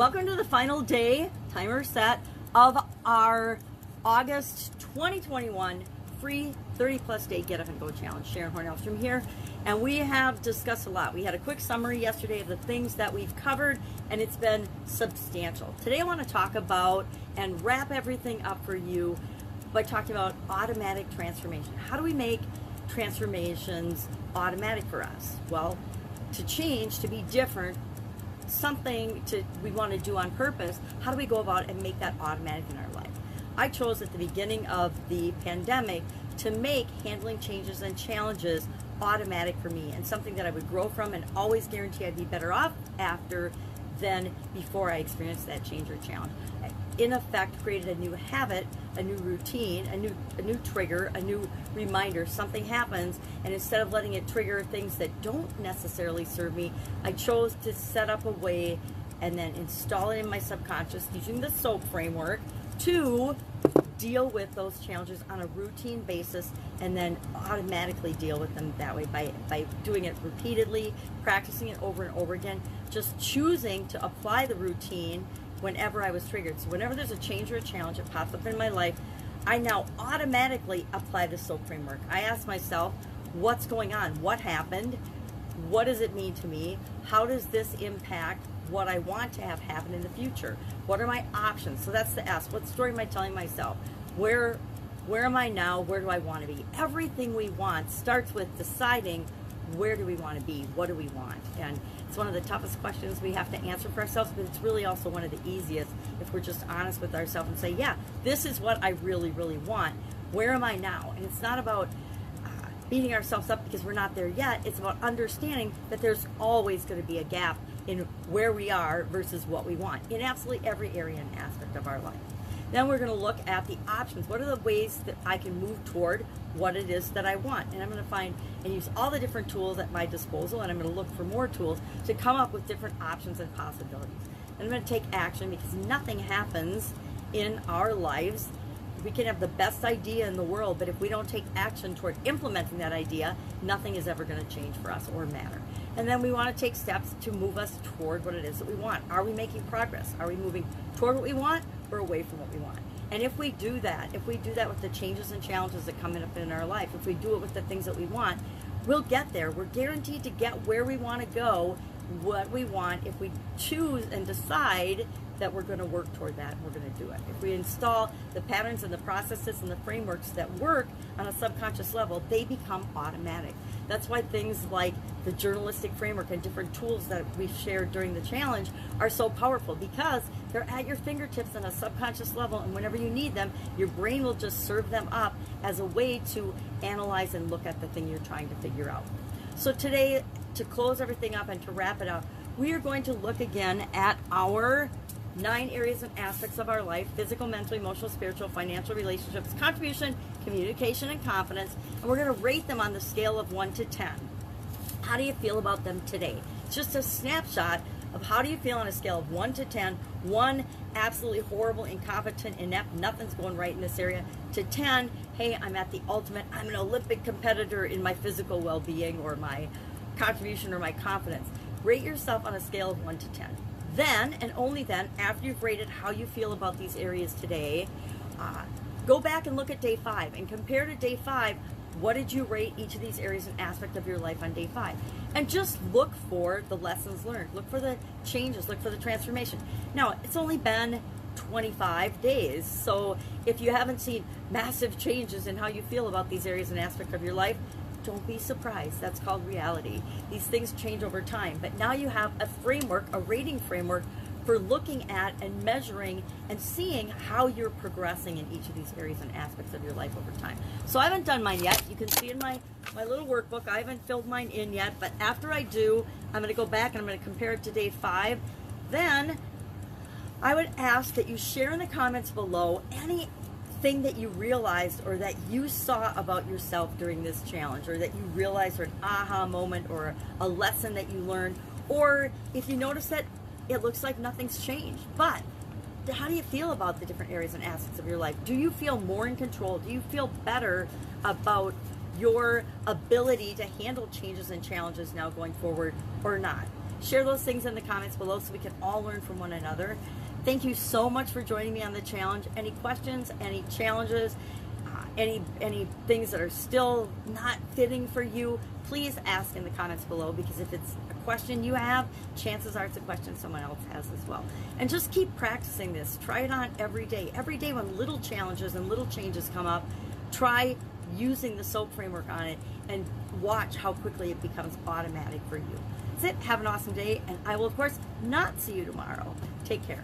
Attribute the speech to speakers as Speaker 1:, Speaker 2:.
Speaker 1: Welcome to the final day, timer set, of our August 2021 free 30-plus day Get Up and Go Challenge. Sharon Horne-Ellstrom here, and we have discussed a lot. We had a quick summary yesterday of the things that we've covered, and it's been substantial. Today I want to talk about and wrap everything up for you by talking about automatic transformation. How do we make transformations automatic for us? Well, to change, to be different, something we want to do on purpose, how do we go about and make that automatic in our life? I chose at the beginning of the pandemic to make handling changes and challenges automatic for me, and something that I would grow from and always guarantee I'd be better off after than before I experienced that change or challenge. In effect, created a new habit, a new routine, a new trigger, a new reminder. Something happens, and instead of letting it trigger things that don't necessarily serve me, I chose to set up a way and then install it in my subconscious using the SOAP framework to deal with those challenges on a routine basis, and then automatically deal with them that way by doing it repeatedly, practicing it over and over again, just choosing to apply the routine whenever I was triggered. So whenever there's a change or a challenge that pops up in my life, I now automatically apply the SOAP framework. I ask myself, what's going on? What happened? What does it mean to me? How does this impact what I want to have happen in the future? What are my options? So that's the S. What story am I telling myself? Where am I now? Where do I want to be? Everything we want starts with deciding, where do we want to be? What do we want? And it's one of the toughest questions we have to answer for ourselves, but it's really also one of the easiest if we're just honest with ourselves and say, yeah, this is what I really, really want. Where am I now? And it's not about beating ourselves up because we're not there yet. It's about understanding that there's always going to be a gap in where we are versus what we want in absolutely every area and aspect of our life. Then we're going to look at the options. What are the ways that I can move toward what it is that I want? And I'm going to find and use all the different tools at my disposal, and I'm going to look for more tools to come up with different options and possibilities. And I'm going to take action, because nothing happens in our lives. We can have the best idea in the world, but if we don't take action toward implementing that idea, nothing is ever going to change for us or matter. And then we want to take steps to move us toward what it is that we want. Are we making progress? Are we moving toward what we want or away from what we want? And if we do that with the changes and challenges that come up in our life, if we do it with the things that we want, we'll get there. We're guaranteed to get where we want to go, what we want, if we choose and decide that we're going to work toward that, and we're going to do it. If we install the patterns and the processes and the frameworks that work on a subconscious level, they become automatic. That's why things like the journalistic framework and different tools that we've shared during the challenge are so powerful, because they're at your fingertips on a subconscious level, and whenever you need them, your brain will just serve them up as a way to analyze and look at the thing you're trying to figure out. So today, to close everything up and to wrap it up, we are going to look again at our 9 areas and aspects of our life: physical, mental, emotional, spiritual, financial, relationships, contribution, communication, and confidence. And we're going to rate them on the scale of 1 to 10. How do you feel about them today? It's just a snapshot of how do you feel on a scale of 1 to 10. 1, absolutely horrible, incompetent, inept, nothing's going right in this area, to 10, hey, I'm at the ultimate, I'm an Olympic competitor in my physical well-being or my contribution or my confidence. Rate yourself on a scale of 1 to 10. Then, and only then, after you've rated how you feel about these areas today, go back and look at day 5 and compare to day 5. What did you rate each of these areas and aspect of your life on day 5? And just look for the lessons learned. Look for the changes. Look for the transformation. Now, it's only been 25 days, so if you haven't seen massive changes in how you feel about these areas and aspects of your life, don't be surprised. That's called reality. These things change over time, but now you have a framework, a rating framework, for looking at and measuring and seeing how you're progressing in each of these areas and aspects of your life over time. So I haven't done mine yet. You can see in my little workbook, I haven't filled mine in yet, but after I do, I'm going to go back and I'm going to compare it to day 5. Then I would ask that you share in the comments below anything that you realized or that you saw about yourself during this challenge, or that you realized, or an aha moment, or a lesson that you learned, or if you notice that it looks like nothing's changed. But how do you feel about the different areas and aspects of your life? Do you feel more in control? Do you feel better about your ability to handle changes and challenges now going forward, or not? Share those things in the comments below so we can all learn from one another. Thank you so much for joining me on the challenge. Any questions, any challenges, any things that are still not fitting for you, please ask in the comments below, because if it's a question you have, chances are it's a question someone else has as well. And just keep practicing this. Try it on every day. Every day when little challenges and little changes come up, try using the SOAP framework on it and watch how quickly it becomes automatic for you. That's it. Have an awesome day, and I will, of course, not see you tomorrow. Take care.